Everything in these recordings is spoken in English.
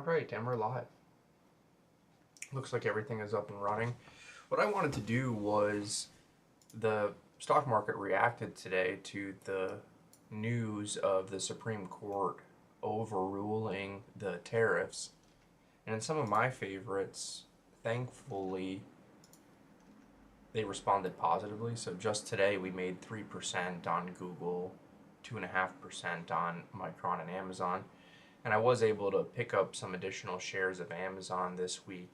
Alright, and we're live. Looks like everything is up and running. What I wanted to do was the stock market reacted today to the news of the Supreme Court overruling the tariffs. And in some of my favorites, thankfully, they responded positively. So just today we made 3% on Google, 2.5% on Micron and Amazon. And I was able to pick up some additional shares of Amazon this week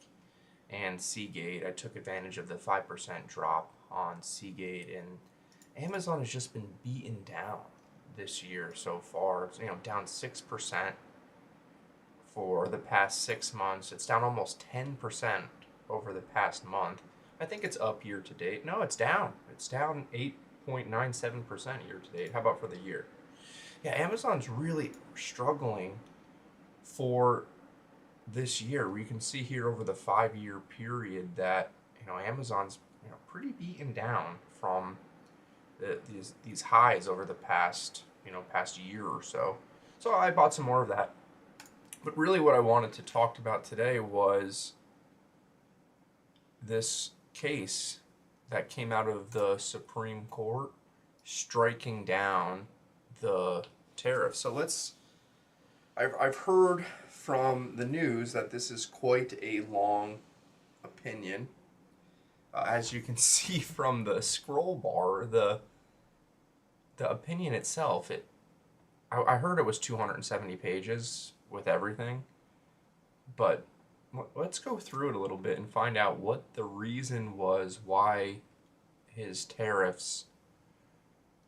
and Seagate. I took advantage of the 5% drop on Seagate, and Amazon has just been beaten down this year so far. It's, down 6% for the past 6 months. It's down almost 10% over the past month. I think it's up year to date. No, it's down. It's down 8.97% year to date. How about for the year? Yeah, Amazon's really struggling for this year. We can see here over the 5-year period that Amazon's pretty beaten down from these highs over the past year or so. So I bought some more of that. But really, what I wanted to talk about today was this case that came out of the Supreme Court striking down the tariffs. So I've heard from the news that this is quite a long opinion. As you can see from the scroll bar, the opinion itself, I heard it was 270 pages with everything, but let's go through it a little bit and find out what the reason was why his tariffs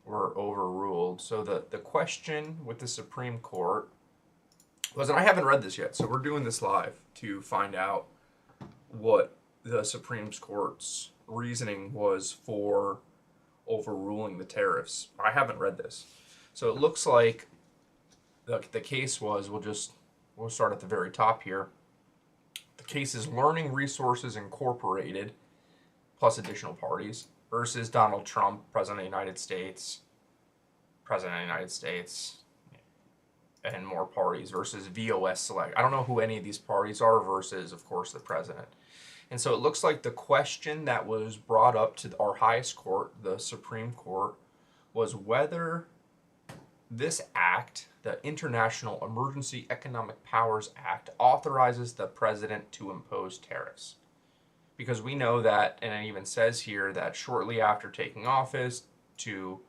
were overruled. So the question with the Supreme Court was, and I haven't read this yet, so we're doing this live to find out what the Supreme Court's reasoning was for overruling the tariffs. I haven't read this. So it looks like the case was, we'll start at the very top here. The case is Learning Resources Incorporated plus additional parties versus Donald Trump, President of the United States, and more parties versus VOS Select. I don't know who any of these parties are versus, of course, the president. And so it looks like the question that was brought up to our highest court, the Supreme Court, was whether this act, the International Emergency Economic Powers Act, authorizes the president to impose tariffs. Because we know that, and it even says here that shortly after taking office, to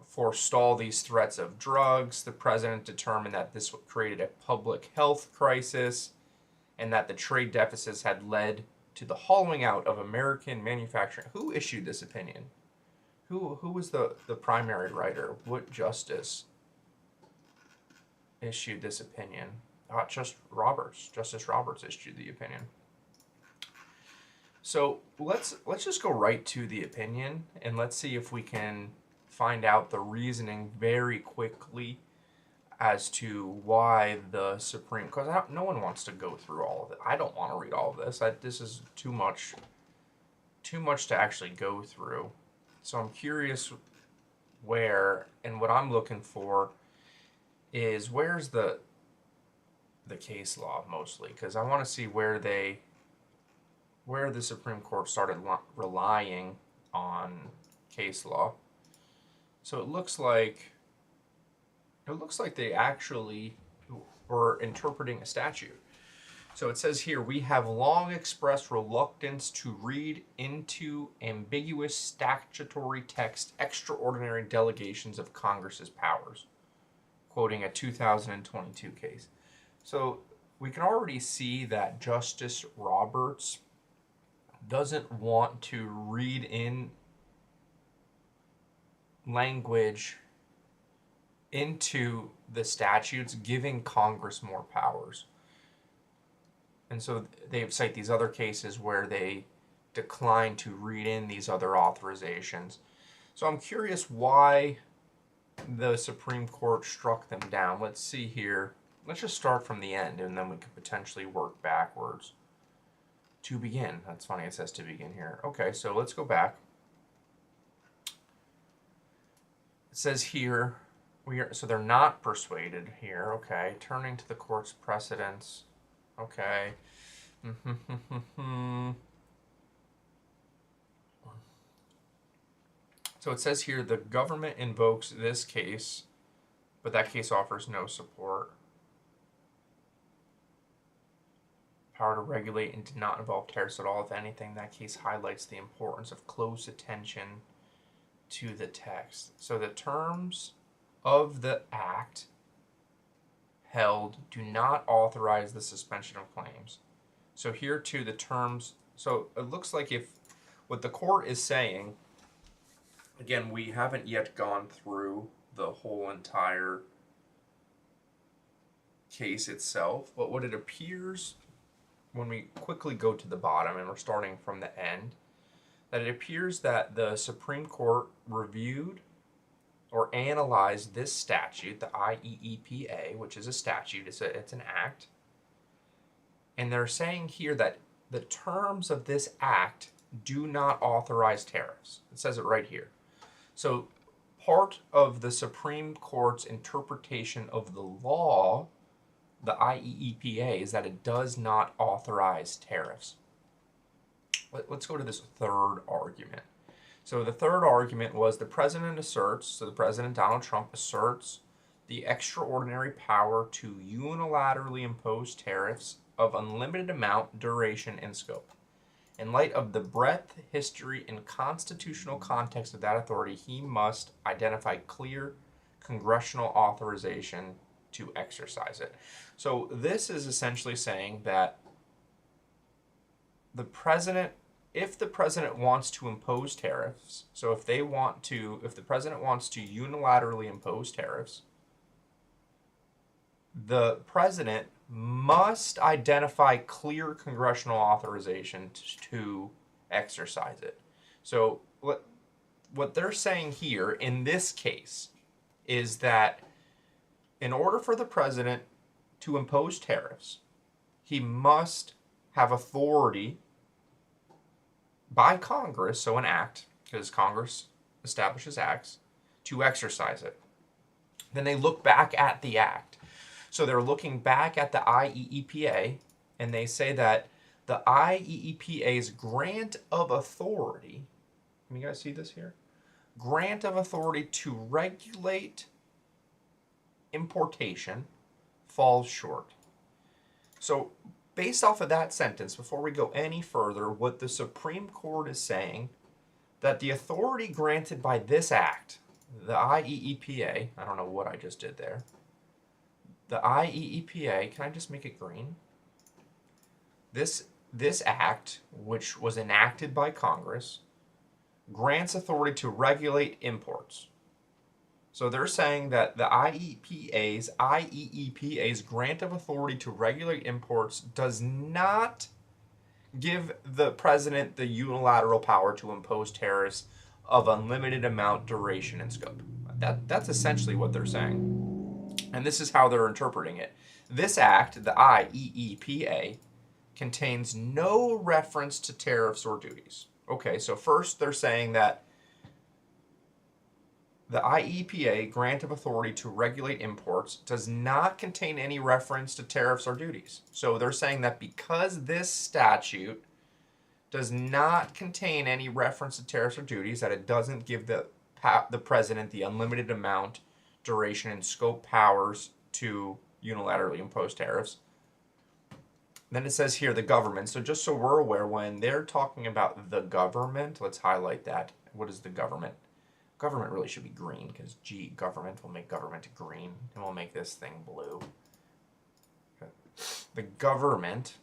forestall these threats of drugs, the president determined that this created a public health crisis and that the trade deficits had led to the hollowing out of American manufacturing. Who issued this opinion? Who was the primary writer? What justice issued this opinion? Justice Roberts issued the opinion. So let's just go right to the opinion, and let's see if we can find out the reasoning very quickly as to why the Supreme, because no one wants to go through all of it. I don't want to read all of this. This is too much to actually go through. So I'm curious where, and what I'm looking for is where's the case law mostly, because I want to see where the Supreme Court started relying on case law. So it looks like they actually were interpreting a statute. So it says here, we have long expressed reluctance to read into ambiguous statutory text extraordinary delegations of Congress's powers, quoting a 2022 case. So we can already see that Justice Roberts doesn't want to read in language into the statutes giving Congress more powers. And so they cite these other cases where they decline to read in these other authorizations. So I'm curious why the Supreme Court struck them down. Let's see here. Let's just start from the end, and then we could potentially work backwards. To begin. That's funny, it says to begin here. Okay, so let's go back. It says here, so they're not persuaded here, okay. Turning to the court's precedents, Okay. So it says here the government invokes this case, but that case offers no support. Power to regulate and did not involve tariffs at all. If anything, that case highlights the importance of close attention to the text. So the terms of the act held do not authorize the suspension of claims. So here too, the terms. So it looks like if what the court is saying, again, we haven't yet gone through the whole entire case itself, but what it appears when we quickly go to the bottom and we're starting from the end, that it appears that the Supreme Court reviewed or analyzed this statute, the IEEPA, which is a statute, it's an act, and they're saying here that the terms of this act do not authorize tariffs. It says it right here. So part of the Supreme Court's interpretation of the law, the IEEPA, is that it does not authorize tariffs. Let's go to this third argument. So the third argument was the president asserts, so the president, Donald Trump, asserts the extraordinary power to unilaterally impose tariffs of unlimited amount, duration, and scope. In light of the breadth, history, and constitutional context of that authority, he must identify clear congressional authorization to exercise it. So this is essentially saying that the president, if the president wants to impose tariffs, so if the president wants to unilaterally impose tariffs, the president must identify clear congressional authorization to exercise it. So what they're saying here in this case is that in order for the president to impose tariffs, he must have authority by Congress, so an act, because Congress establishes acts, to exercise it. Then they look back at the act. So they're looking back at the IEEPA, and they say that the IEEPA's grant of authority, can you guys see this here? Grant of authority to regulate importation falls short. So based off of that sentence, before we go any further, what the Supreme Court is saying, that the authority granted by this act, the IEEPA, I don't know what I just did there, the IEEPA, can I just make it green? This act, which was enacted by Congress, grants authority to regulate imports. So they're saying that the IEEPA's grant of authority to regulate imports does not give the president the unilateral power to impose tariffs of unlimited amount, duration, and scope. That's essentially what they're saying. And this is how they're interpreting it. This act, the IEEPA, contains no reference to tariffs or duties. Okay, so first they're saying that the IEEPA grant of authority to regulate imports does not contain any reference to tariffs or duties. So they're saying that because this statute does not contain any reference to tariffs or duties, that it doesn't give the president the unlimited amount, duration, and scope powers to unilaterally impose tariffs. Then it says here the government. So just so we're aware, when they're talking about the government, let's highlight that. What is the government? Government really should be green, because government will make government green, and we'll make this thing blue. Okay. The government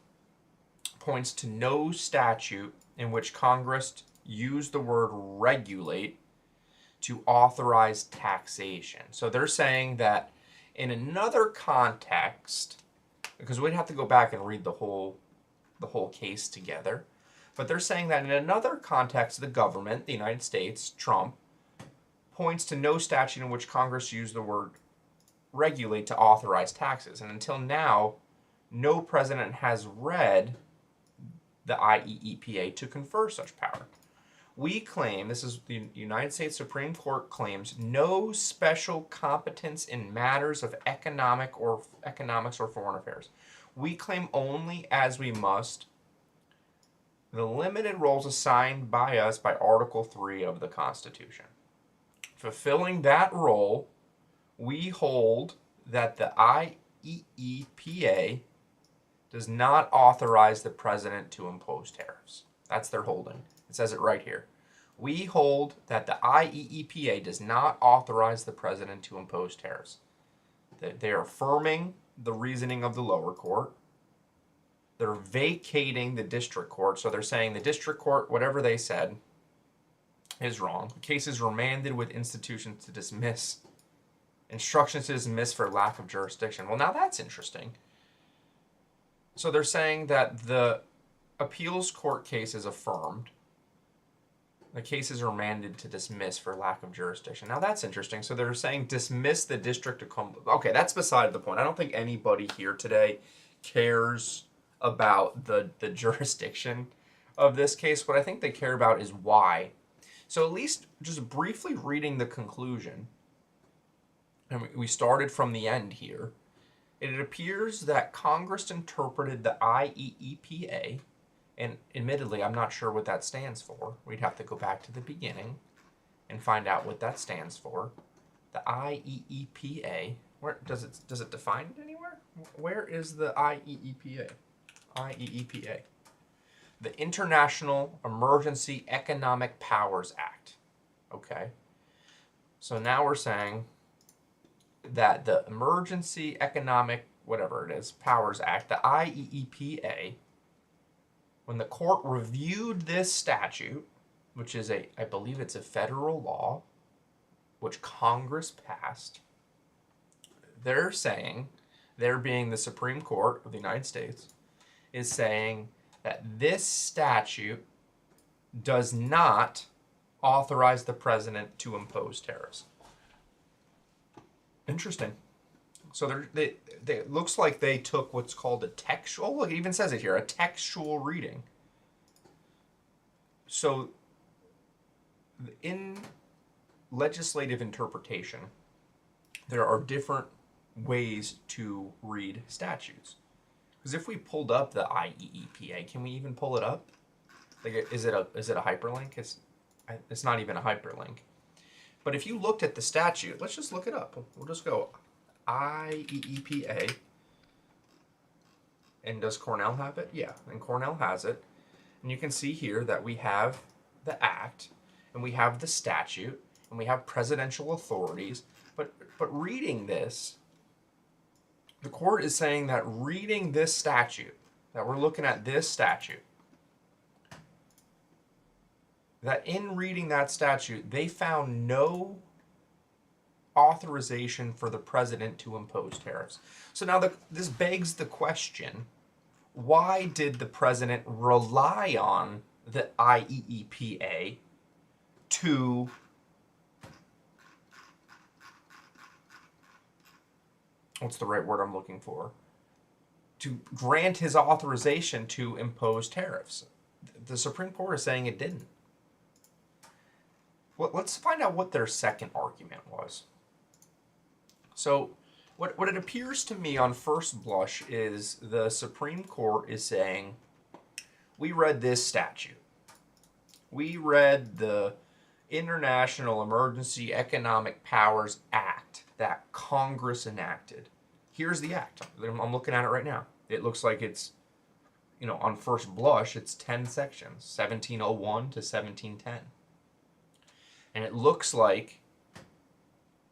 points to no statute in which Congress used the word regulate to authorize taxation. So they're saying that in another context, because we'd have to go back and read the whole case together, but they're saying that in another context, the government, the United States, Trump, points to no statute in which Congress used the word regulate to authorize taxes. And until now, no president has read the IEEPA to confer such power. We claim, this is the United States Supreme Court claims, no special competence in matters of economics or foreign affairs. We claim only as we must the limited roles assigned by us by Article 3 of the Constitution. Fulfilling that role, we hold that the IEEPA does not authorize the president to impose tariffs. That's their holding. It says it right here. We hold that the IEEPA does not authorize the president to impose tariffs. They are affirming the reasoning of the lower court. They're vacating the district court. So they're saying the district court, whatever they said, is wrong. The case is remanded with institutions to dismiss. Instructions to dismiss for lack of jurisdiction. Well, now that's interesting. So they're saying that the appeals court case is affirmed. The case is remanded to dismiss for lack of jurisdiction. Now that's interesting. So they're saying dismiss the district of Columbia. Okay, that's beside the point. I don't think anybody here today cares about the jurisdiction of this case. What I think they care about is why. So at least just briefly reading the conclusion, and we started from the end here, it appears that Congress interpreted the IEEPA, and admittedly, I'm not sure what that stands for. We'd have to go back to the beginning and find out what that stands for. The IEEPA, where does it define it anywhere? Where is the IEEPA? IEEPA. The International Emergency Economic Powers Act. Okay. So now we're saying that the Emergency Economic, whatever it is, Powers Act, the IEEPA, when the court reviewed this statute, which is I believe it's a federal law, which Congress passed, they're saying, they're being the Supreme Court of the United States, is saying that this statute does not authorize the president to impose tariffs. Interesting. So it looks like they took what's called a textual, look, it even says it here, a textual reading. So in legislative interpretation, there are different ways to read statutes. Because if we pulled up the IEEPA, can we even pull it up? Like, is it a hyperlink? It's not even a hyperlink. But if you looked at the statute, let's just look it up. We'll just go IEEPA. And does Cornell have it? Yeah, and Cornell has it. And you can see here that we have the act, and we have the statute, and we have presidential authorities. But reading this, the court is saying that reading this statute, that we're looking at this statute, that in reading that statute, they found no authorization for the president to impose tariffs. So now this begs the question, why did the president rely on the IEEPA to what's the right word I'm looking for? To grant his authorization to impose tariffs? The Supreme Court is saying it didn't. Well, let's find out what their second argument was. So, what it appears to me on first blush is the Supreme Court is saying, we read this statute. We read the International Emergency Economic Powers Act that Congress enacted. Here's the act. I'm looking at it right now. It looks like it's, on first blush, it's 10 sections, 1701 to 1710. And it looks like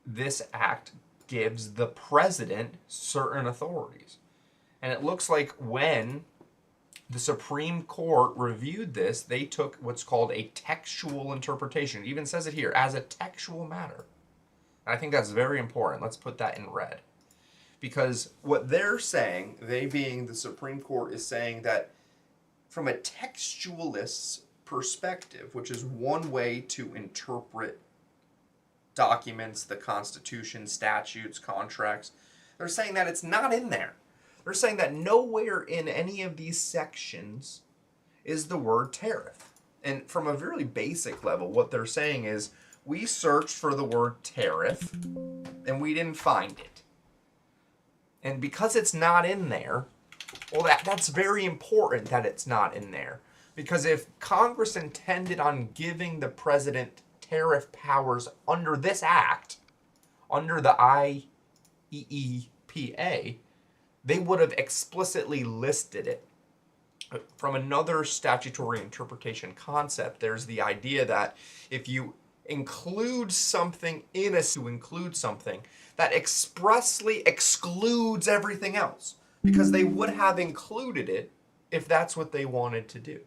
this act gives the president certain authorities. And it looks like when the Supreme Court reviewed this, they took what's called a textual interpretation. It even says it here, as a textual matter. And I think that's very important. Let's put that in red. Because what they're saying, they being the Supreme Court, is saying that from a textualist's perspective, which is one way to interpret documents, the Constitution, statutes, contracts, they're saying that it's not in there. They're saying that nowhere in any of these sections is the word tariff. And from a really basic level, what they're saying is, we searched for the word tariff and we didn't find it. And because it's not in there, Well, that's very important that it's not in there. Because if Congress intended on giving the president tariff powers under this act, under the IEEPA, they would have explicitly listed it. From another statutory interpretation concept, there's the idea that if you include something to include something, that expressly excludes everything else, because they would have included it if that's what they wanted to do.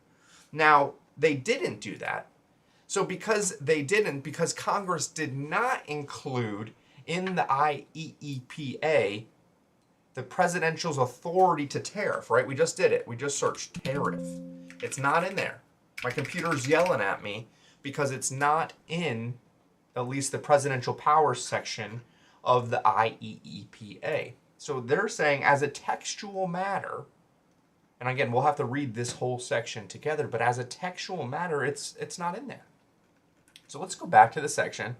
Now, they didn't do that. So because Congress did not include in the IEEPA the presidential's authority to tariff, right? We just did it. We just searched tariff. It's not in there. My computer's yelling at me because it's not in at least the presidential powers section of the IEEPA. So they're saying as a textual matter, and again, we'll have to read this whole section together, but as a textual matter, it's not in there. So let's go back to the section.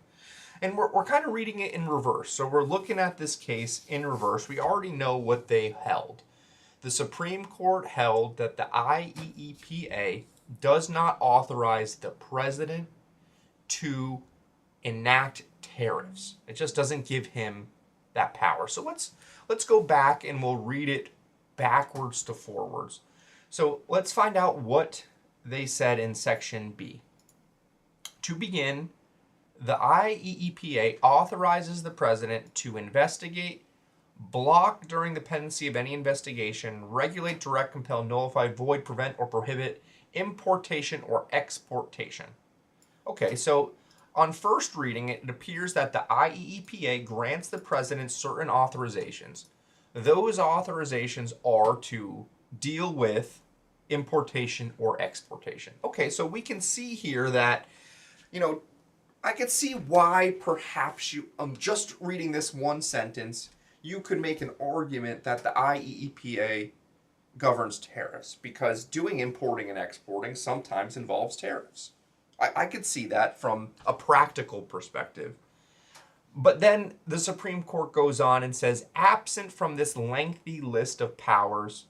And we're kind of reading it in reverse. So we're looking at this case in reverse. We already know what they held. The Supreme Court held that the IEEPA does not authorize the president to enact tariffs. It just doesn't give him that power. So let's go back and we'll read it backwards to forwards. So let's find out what they said in Section B. To begin, the IEEPA authorizes the president to investigate, block during the pendency of any investigation, regulate, direct, compel, nullify, void, prevent, or prohibit importation or exportation. Okay, so on first reading, it appears that the IEEPA grants the president certain authorizations. Those authorizations are to deal with importation or exportation. Okay, so we can see here that, I could see why perhaps just reading this one sentence, you could make an argument that the IEEPA governs tariffs, because doing importing and exporting sometimes involves tariffs. I could see that from a practical perspective. But then the Supreme Court goes on and says, absent from this lengthy list of powers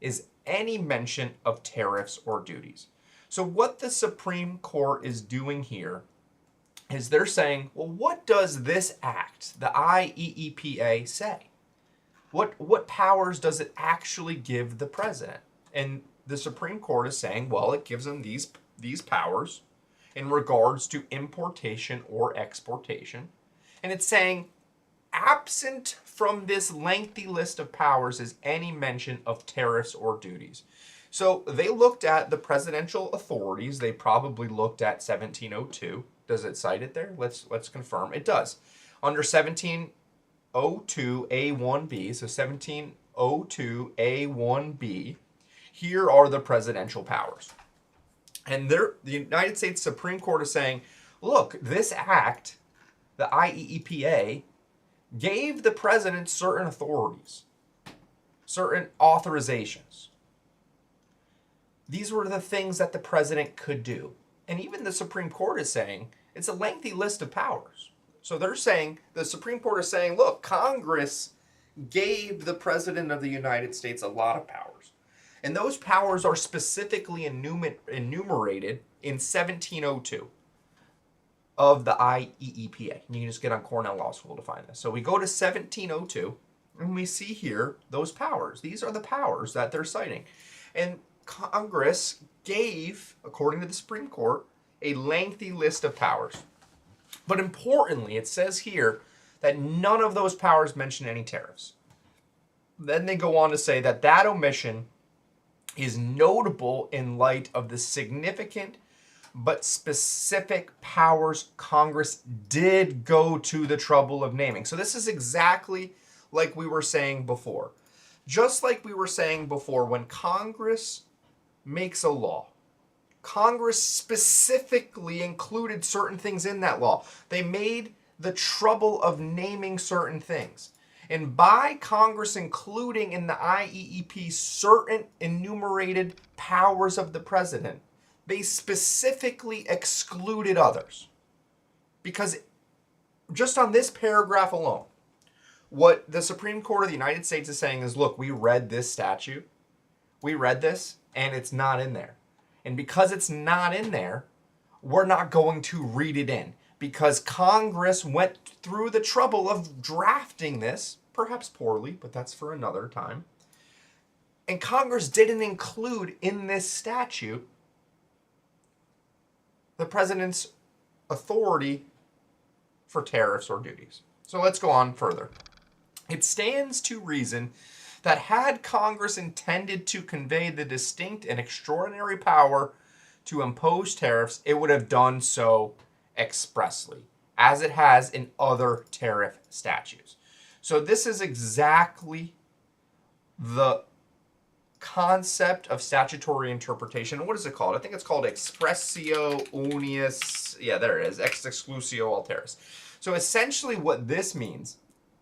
is any mention of tariffs or duties. So what the Supreme Court is doing here is they're saying, well, what does this act, the IEEPA, say? What powers does it actually give the president? And the Supreme Court is saying, well, it gives them these powers in regards to importation or exportation. And it's saying, absent from this lengthy list of powers is any mention of tariffs or duties. So they looked at the presidential authorities. They probably looked at 1702. Does it cite it there? Let's confirm. It does. Under 1702A1B, so 1702A1B, here are the presidential powers. And the United States Supreme Court is saying, look, this act, the IEEPA, gave the president certain authorities, certain authorizations. These were the things that the president could do. And even the Supreme Court is saying it's a lengthy list of powers. So they're saying, the Supreme Court is saying, look, Congress gave the President of the United States a lot of powers. And those powers are specifically enumerated in 1702 of the IEEPA. You can just get on Cornell Law School to find this. So we go to 1702, and we see here those powers. These are the powers that they're citing. And Congress gave, according to the Supreme Court, a lengthy list of powers. But importantly, it says here that none of those powers mention any tariffs. Then they go on to say that that omission is notable in light of the significant but specific powers Congress did go to the trouble of naming. So this is exactly like we were saying before. Just like we were saying before, when Congress makes a law, Congress specifically included certain things in that law. They made the trouble of naming certain things. And by Congress including in the IEEP certain enumerated powers of the president, they specifically excluded others. Because just on this paragraph alone, What the Supreme Court of the United States is saying is, look, we read this statute, we read this, and it's not in there. And because it's not in there, we're not going to read it in. Because Congress went through the trouble of drafting this, perhaps poorly, but that's for another time. And Congress didn't include in this statute the president's authority for tariffs or duties. So let's go on further. It stands to reason that had Congress intended to convey the distinct and extraordinary power to impose tariffs, it would have done so expressly, as it has in other tariff statutes. So this is exactly the concept of statutory interpretation. What is it called? I think it's called expressio unius. Yeah, there it is. Ex exclusio alteris. So essentially what this means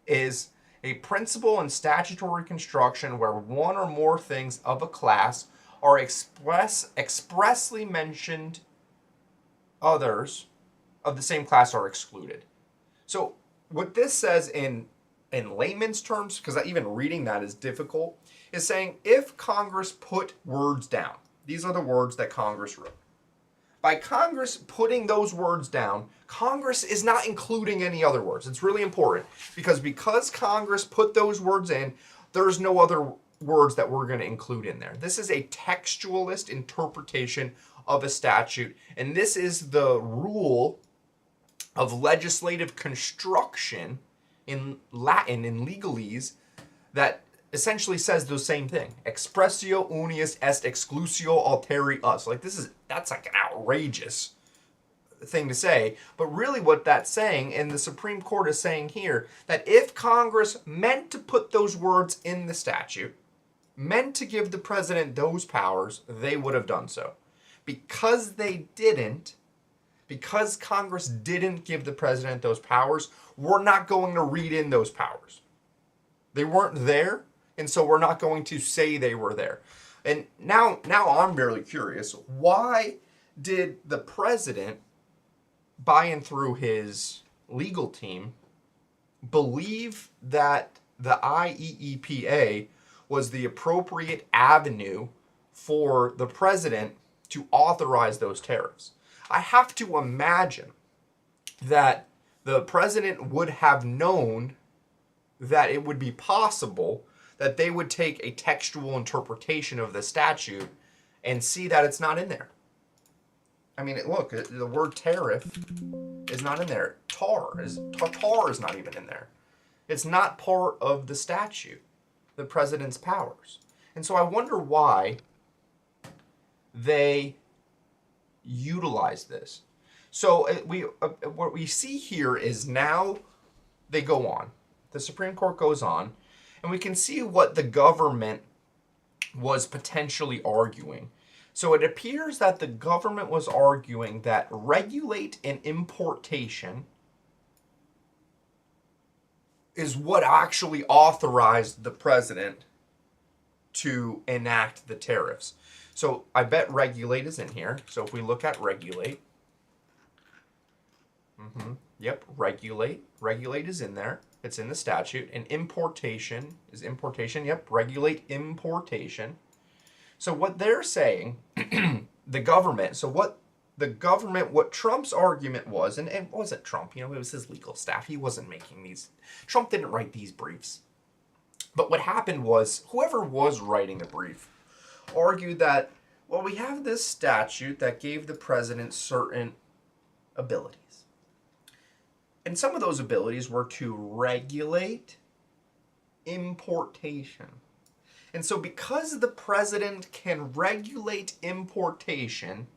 is a principle in statutory construction where one or more things of a class are expressly mentioned, others of the same class are excluded. So what this says in layman's terms, because even reading that is difficult, is saying if Congress put words down, these are the words that Congress wrote. By Congress putting those words down, Congress is not including any other words. It's really important because Congress put those words in, there's no other words that we're going to include in there. This is a textualist interpretation of a statute, and this is the rule of legislative construction in Latin, in legalese, that essentially says the same thing. Expressio unius est exclusio alteri us. That's like an outrageous thing to say. But really what that's saying, and the Supreme Court is saying here, that if Congress meant to put those words in the statute, meant to give the president those powers, they would have done so. Because they didn't, because Congress didn't give the president those powers, we're not going to read in those powers. They weren't there, and so we're not going to say they were there. And now I'm really curious, why did the president, by and through his legal team, believe that the IEEPA was the appropriate avenue for the president to authorize those tariffs? I have to imagine that the president would have known that it would be possible that they would take a textual interpretation of the statute and see that it's not in there. I mean, look, the word tariff is not in there. Tartar is not even in there. It's not part of the statute, the president's powers. And so I wonder why they utilize this. So what we see here is now they go on. The Supreme Court goes on, and we can see what the government was potentially arguing. So it appears that the government was arguing that regulate an importation is what actually authorized the president to enact the tariffs. So I bet regulate is in here. So if we look at regulate, yep, regulate is in there. It's in the statute. And importation is importation. Yep, regulate importation. So what they're saying, the government, what Trump's argument was, and it wasn't Trump, it was his legal staff. He wasn't making these. Trump didn't write these briefs. But what happened was, whoever was writing the brief argued that, well, we have this statute that gave the president certain abilities. And some of those abilities were to regulate importation. And so because the president can regulate importation,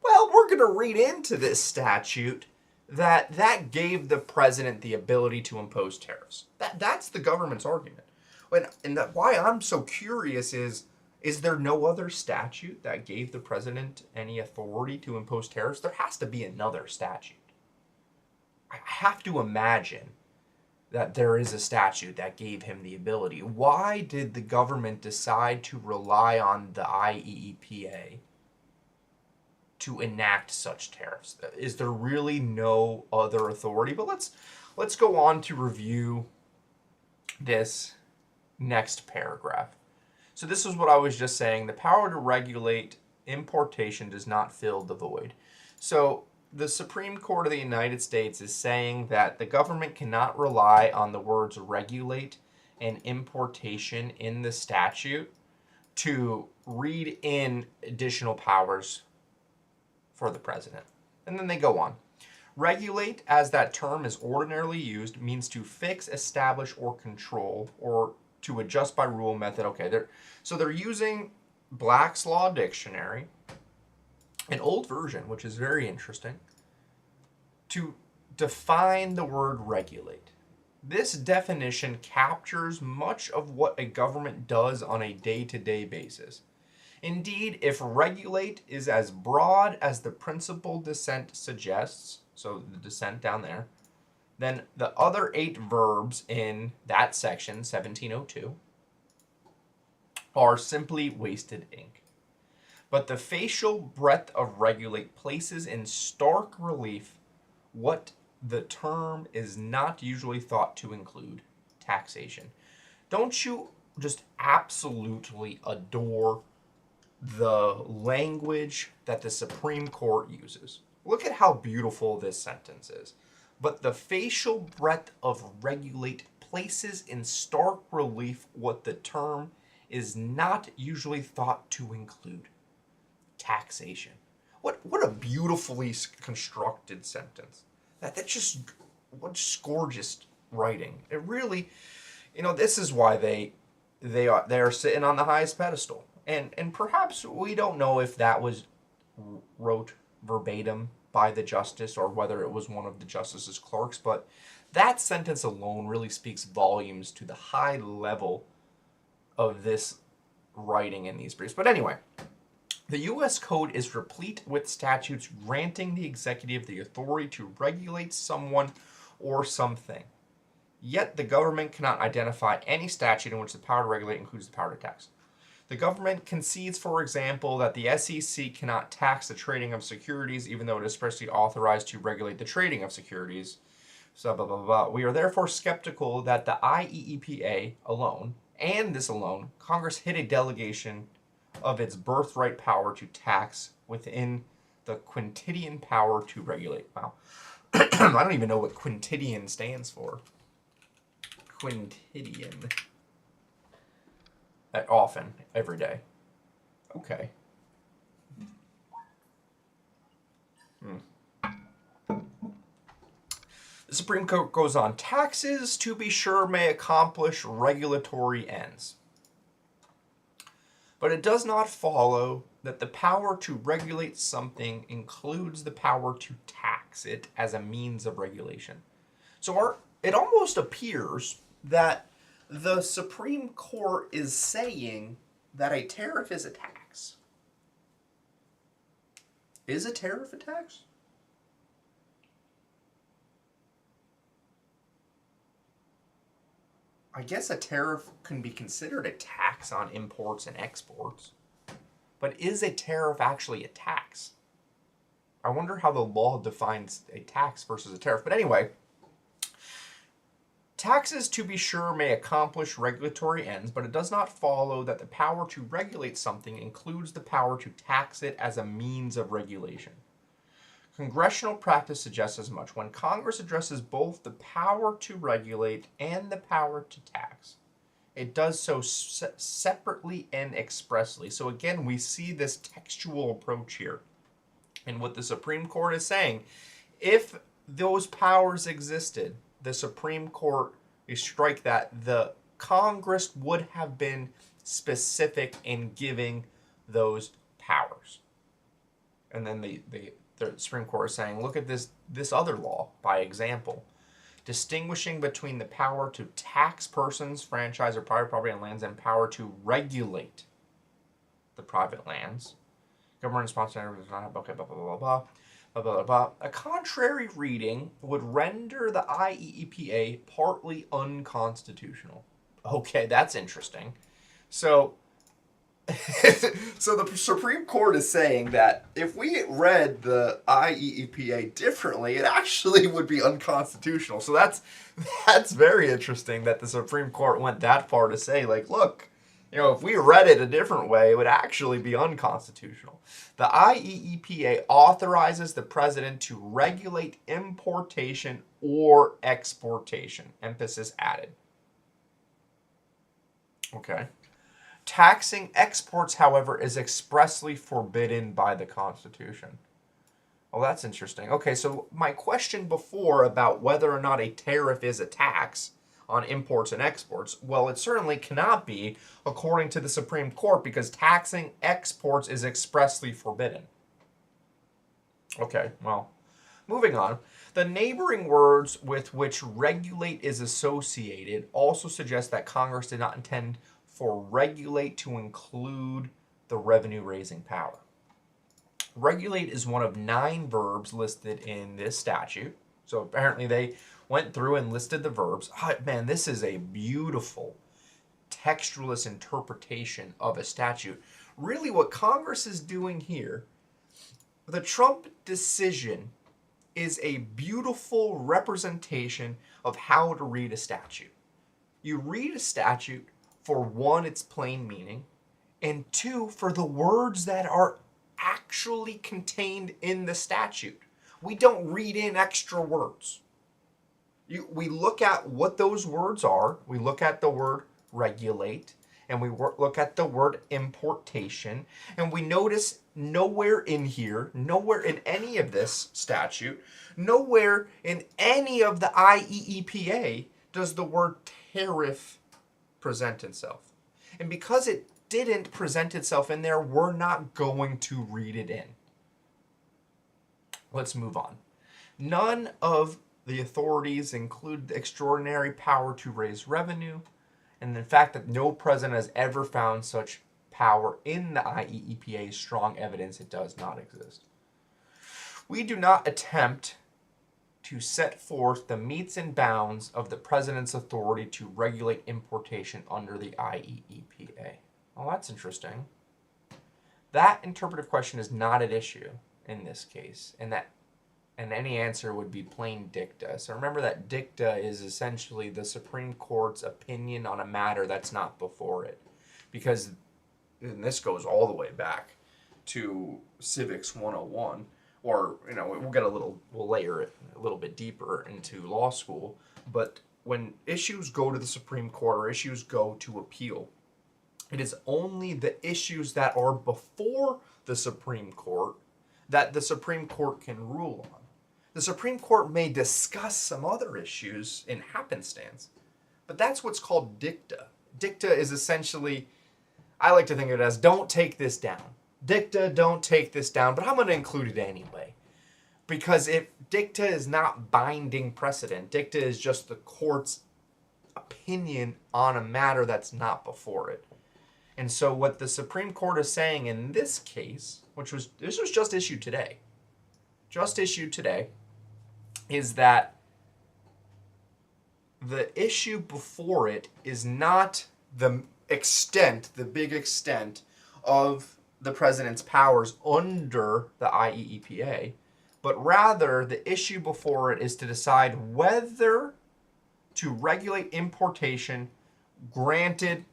well, we're going to read into this statute that gave the president the ability to impose tariffs. That's the government's argument. Why I'm so curious is there no other statute that gave the president any authority to impose tariffs? There has to be another statute. I have to imagine that there is a statute that gave him the ability. Why did the government decide to rely on the IEEPA to enact such tariffs? Is there really no other authority? But let's go on to review this next paragraph. So this is what I was just saying. The power to regulate importation does not fill the void. So the Supreme Court of the United States is saying that the government cannot rely on the words regulate and importation in the statute to read in additional powers for the president. And then they go on. Regulate, as that term is ordinarily used, means to fix, establish, or control, or to adjust by rule, method. Okay, they're using Black's Law Dictionary, an old version, which is very interesting, to define the word regulate. This definition captures much of what a government does on a day-to-day basis. Indeed, if regulate is as broad as the principal dissent suggests, so the dissent down there, then the other 8 verbs in that section, 1702, are simply wasted ink. But the facial breadth of regulate places in stark relief what the term is not usually thought to include: taxation. Don't you just absolutely adore the language that the Supreme Court uses? Look at how beautiful this sentence is. But the facial breadth of regulate places in stark relief what the term is not usually thought to include: taxation. What a beautifully constructed sentence. That's just gorgeous writing. It really, this is why they are sitting on the highest pedestal. And perhaps we don't know if that was wrote verbatim by the justice or whether it was one of the justice's clerks, but that sentence alone really speaks volumes to the high level of this writing in these briefs. But anyway, the U.S. Code is replete with statutes granting the executive the authority to regulate someone or something. Yet the government cannot identify any statute in which the power to regulate includes the power to tax. The government concedes, for example, that the SEC cannot tax the trading of securities, even though it is expressly authorized to regulate the trading of securities. So blah, blah, blah. We are therefore skeptical that the IEEPA alone, and this alone, Congress hid a delegation of its birthright power to tax within the quintidian power to regulate. Wow. I don't even know what quintidian stands for. Quintidian. Often, every day. Okay. The Supreme Court goes on. Taxes, to be sure, may accomplish regulatory ends. But it does not follow that the power to regulate something includes the power to tax it as a means of regulation. So it almost appears that the Supreme Court is saying that a tariff is a tax. Is a tariff a tax? I guess a tariff can be considered a tax on imports and exports. But is a tariff actually a tax? I wonder how the law defines a tax versus a tariff. But anyway, taxes, to be sure, may accomplish regulatory ends, but it does not follow that the power to regulate something includes the power to tax it as a means of regulation. Congressional practice suggests as much. When Congress addresses both the power to regulate and the power to tax, it does so separately and expressly. So again, we see this textual approach here. And what the Supreme Court is saying, if those powers existed, the Supreme Court is strike that the Congress would have been specific in giving those powers. And then the Supreme Court is saying, look at this other law, by example, distinguishing between the power to tax persons, franchise, or private property on lands and power to regulate the private lands. Government responsibility does not have, okay, blah, blah, blah, blah. Blah, blah, blah. A contrary reading would render the IEEPA partly unconstitutional. Okay, that's interesting. So, So the Supreme Court is saying that if we read the IEEPA differently, it actually would be unconstitutional. So that's very interesting that the Supreme Court went that far to say, like, look, if we read it a different way, it would actually be unconstitutional. The IEEPA authorizes the president to regulate importation or exportation. Emphasis added. Okay. Taxing exports, however, is expressly forbidden by the Constitution. Well, that's interesting. Okay, so my question before about whether or not a tariff is a tax on imports and exports, well, it certainly cannot be, according to the Supreme Court, because taxing exports is expressly forbidden. Okay, well, moving on. The neighboring words with which regulate is associated also suggest that Congress did not intend for regulate to include the revenue raising power. Regulate is one of 9 verbs listed in this statute. So apparently they went through and listed the verbs. Oh, man, this is a beautiful textualist interpretation of a statute. Really, what Congress is doing here, the Trump decision is a beautiful representation of how to read a statute. You read a statute for one, its plain meaning, and two, for the words that are actually contained in the statute. We don't read in extra words. We look at what those words are. We look at the word regulate, and we look at the word importation, and we notice nowhere in here, nowhere in any of this statute, nowhere in any of the IEEPA does the word tariff present itself. And because it didn't present itself in there, we're not going to read it in. Let's move on. None of the authorities include the extraordinary power to raise revenue, and the fact that no president has ever found such power in the IEEPA is strong evidence it does not exist. We do not attempt to set forth the metes and bounds of the president's authority to regulate importation under the IEEPA. Well, that's interesting. That interpretive question is not at issue in this case, and any answer would be plain dicta. So remember that dicta is essentially the Supreme Court's opinion on a matter that's not before it. Because, and this goes all the way back to Civics 101, or, we'll layer it a little bit deeper into law school, but when issues go to the Supreme Court or issues go to appeal, it is only the issues that are before the Supreme Court that the Supreme Court can rule on. The Supreme Court may discuss some other issues in happenstance, but that's what's called dicta. Dicta is essentially, I like to think of it as, don't take this down. Dicta, don't take this down, but I'm going to include it anyway. Because if dicta is not binding precedent, dicta is just the court's opinion on a matter that's not before it. And so what the Supreme Court is saying in this case, this was just issued today, is that the issue before it is not the big extent of the president's powers under the IEEPA, but rather the issue before it is to decide whether to regulate importation granted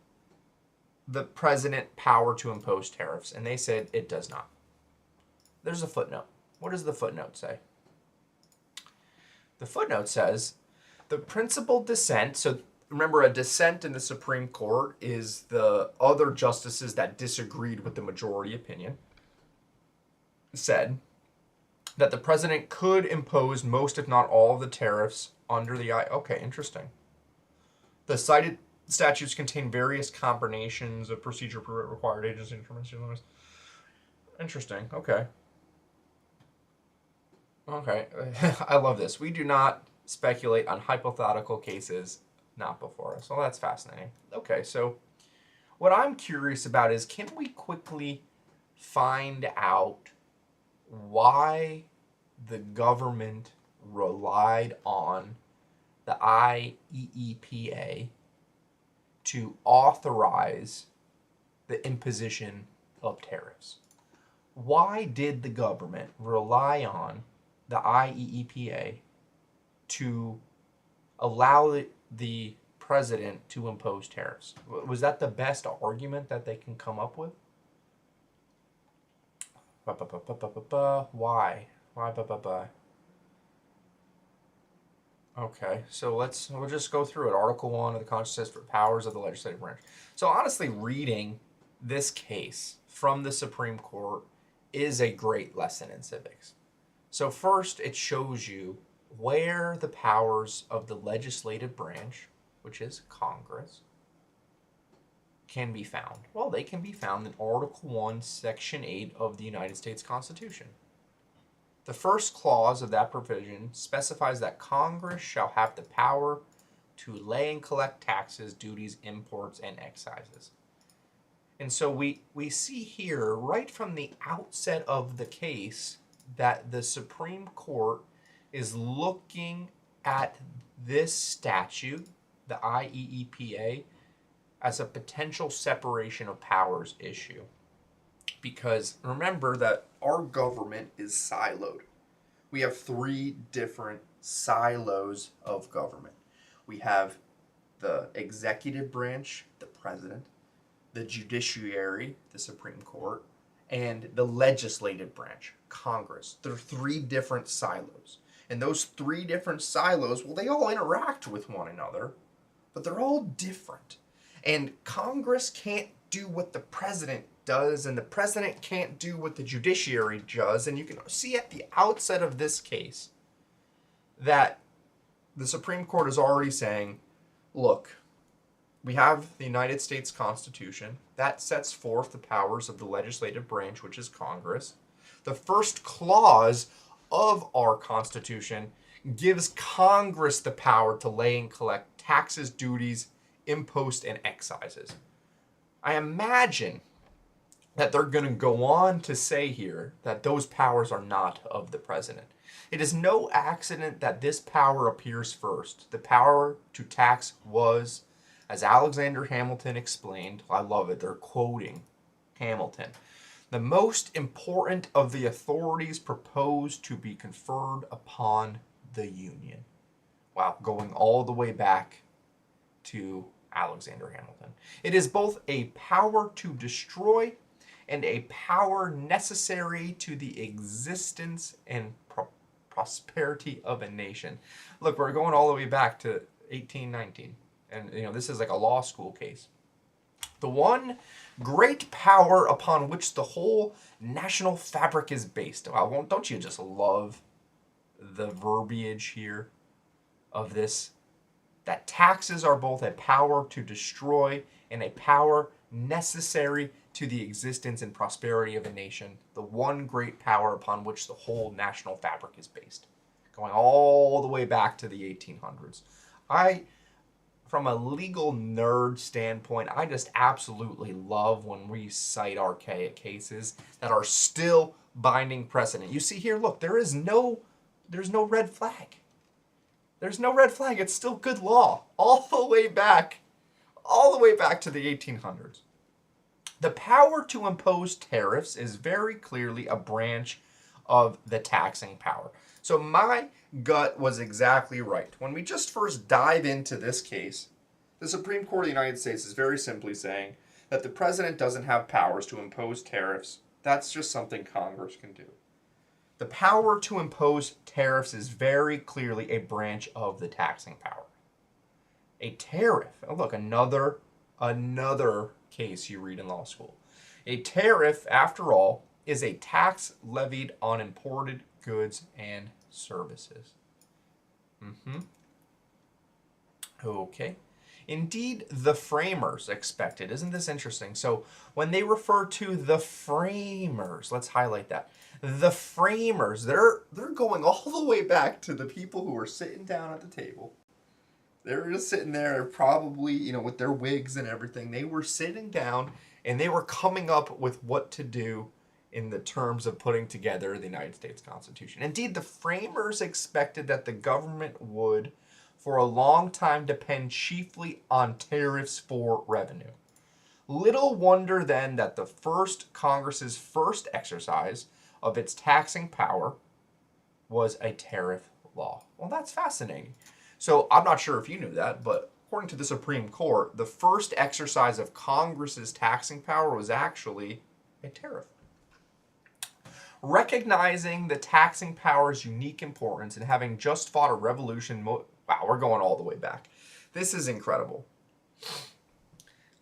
the president power to impose tariffs. And they said it does not. There's a footnote. What does the footnote say? The footnote says the principal dissent, so remember, a dissent in the Supreme Court is the other justices that disagreed with the majority opinion, said that the president could impose most, if not all, of the tariffs under the Okay, interesting. The cited statutes contain various combinations of procedure required agency information limits. Interesting. Okay. I love this. We do not speculate on hypothetical cases not before us. Well, that's fascinating. Okay, so what I'm curious about is, can we quickly find out why the government relied on the IEEPA to authorize the imposition of tariffs. Why did the government rely on the IEEPA to allow the president to impose tariffs? Was that the best argument that they can come up with? Why? Why? Okay, so we'll just go through it. Article 1 of the Constitution for powers of the legislative branch. So honestly, reading this case from the Supreme Court is a great lesson in civics. So first, it shows you where the powers of the legislative branch, which is Congress, can be found. Well, they can be found in Article 1, Section 8 of the United States Constitution. The first clause of that provision specifies that Congress shall have the power to lay and collect taxes, duties, imports, and excises. And so we see here, right from the outset of the case, that the Supreme Court is looking at this statute, the IEEPA, as a potential separation of powers issue. Because remember that our government is siloed. We have 3 different silos of government. We have the executive branch, the president, the judiciary, the Supreme Court, and the legislative branch, Congress. There are 3 different silos. And those 3 different silos, well, they all interact with one another, but they're all different. And Congress can't do what the president does, and the president can't do what the judiciary does. And you can see at the outset of this case that the Supreme Court is already saying, look, we have the United States Constitution that sets forth the powers of the legislative branch, which is Congress. The first clause of our Constitution gives Congress the power to lay and collect taxes, duties, imposts, and excises. I imagine that they're going to go on to say here that those powers are not of the president. It is no accident that this power appears first. The power to tax was, as Alexander Hamilton explained, I love it, they're quoting Hamilton, the most important of the authorities proposed to be conferred upon the Union. Wow, going all the way back to Alexander Hamilton. It is both a power to destroy and a power necessary to the existence and prosperity of a nation. Look, we're going all the way back to 1819. And this is like a law school case. The one great power upon which the whole national fabric is based. Well, don't you just love the verbiage here of this? That taxes are both a power to destroy and a power necessary to the existence and prosperity of a nation. The one great power upon which the whole national fabric is based. Going all the way back to the 1800s. From a legal nerd standpoint, I just absolutely love when we cite archaic cases that are still binding precedent. You see here, look, there's no red flag. There's no red flag. It's still good law all the way back to the 1800s. The power to impose tariffs is very clearly a branch of the taxing power. So my gut was exactly right. When we just first dive into this case, the Supreme Court of the United States is very simply saying that the president doesn't have powers to impose tariffs. That's just something Congress can do. The power to impose tariffs is very clearly a branch of the taxing power. A tariff, oh look, another case you read in law school. A tariff, after all, is a tax levied on imported goods and services. Okay. Indeed, the framers expected. Isn't this interesting? So when they refer to the framers, let's highlight that. The framers, they're going all the way back to the people who were sitting down at the table. They were just sitting there, probably, with their wigs and everything. They were sitting down and they were coming up with what to do in the terms of putting together the United States Constitution. Indeed, the framers expected that the government would, for a long time, depend chiefly on tariffs for revenue. Little wonder then that the first Congress's first exercise of its taxing power was a tariff law. Well, that's fascinating. So I'm not sure if you knew that, but according to the Supreme Court, the first exercise of Congress's taxing power was actually a tariff. Recognizing the taxing power's unique importance and having just fought a revolution, wow, we're going all the way back. This is incredible.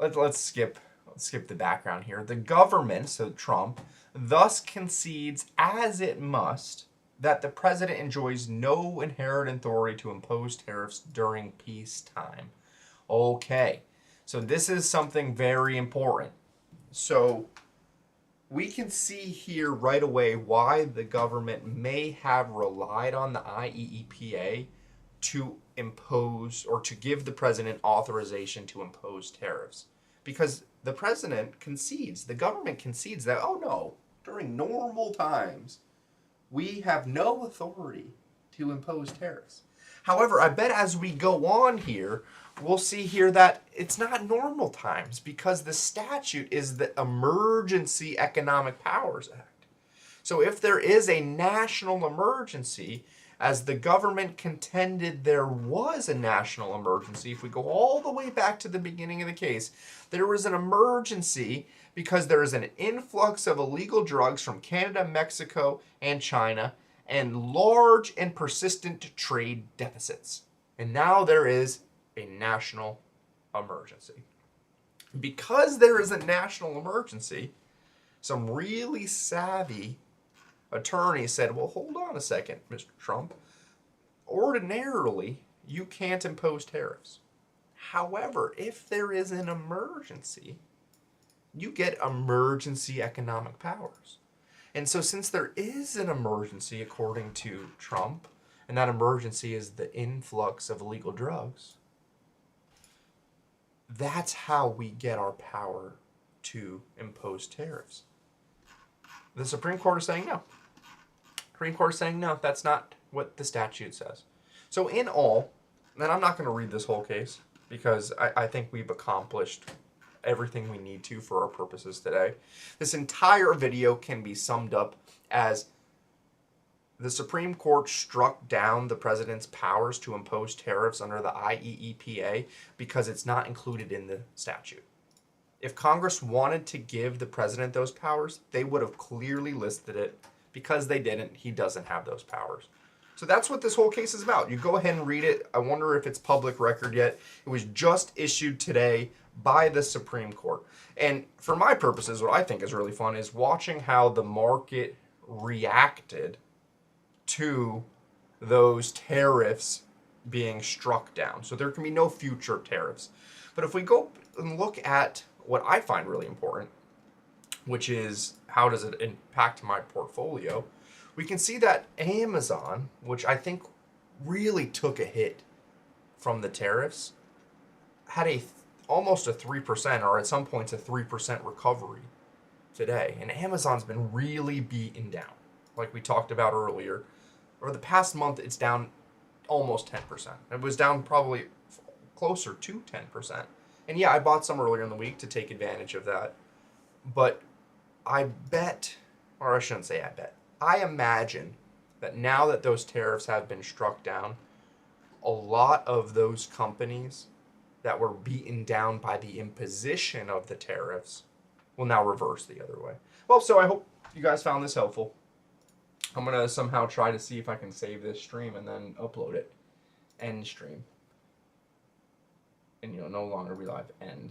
Let's skip the background here. The government, so Trump, thus concedes as it must that the president enjoys no inherent authority to impose tariffs during peacetime. Okay, so this is something very important. So we can see here right away why the government may have relied on the IEEPA to impose or to give the president authorization to impose tariffs. Because the president concedes, the government concedes that, oh no, during normal times, we have no authority to impose tariffs. However, I bet as we go on here, we'll see here that it's not normal times because the statute is the Emergency Economic Powers Act. So if there is a national emergency, as the government contended there was a national emergency, if we go all the way back to the beginning of the case, there was an emergency because there is an influx of illegal drugs from Canada, Mexico, and China, and large and persistent trade deficits. And now there is a national emergency. Because there is a national emergency, some really savvy attorneys said, well, hold on a second, Mr. Trump. Ordinarily, you can't impose tariffs. However, if there is an emergency, you get emergency economic powers. And so since there is an emergency, according to Trump, and that emergency is the influx of illegal drugs, that's how we get our power to impose tariffs. The Supreme Court is saying no. Supreme Court is saying no, that's not what the statute says. So in all, and I'm not going to read this whole case because I think we've accomplished everything we need to for our purposes today. This entire video can be summed up as the Supreme Court struck down the president's powers to impose tariffs under the IEEPA because it's not included in the statute. If Congress wanted to give the president those powers, they would have clearly listed it. Because they didn't, he doesn't have those powers. So that's what this whole case is about. You go ahead and read it. I wonder if it's public record yet. It was just issued today by the Supreme Court. And for my purposes, what I think is really fun is watching how the market reacted to those tariffs being struck down. So there can be no future tariffs. But if we go and look at what I find really important, which is how does it impact my portfolio, we can see that Amazon, which I think really took a hit from the tariffs, had almost a 3%, or at some points a 3% recovery today. And Amazon's been really beaten down. Like we talked about earlier, over the past month, it's down almost 10%. It was down probably closer to 10%. And yeah, I bought some earlier in the week to take advantage of that. But I bet, or I shouldn't say I bet, I imagine that now that those tariffs have been struck down, a lot of those companies that were beaten down by the imposition of the tariffs will now reverse the other way. Well, so I hope you guys found this helpful. I'm going to somehow try to see if I can save this stream and then upload it. End stream. And no longer be live. End.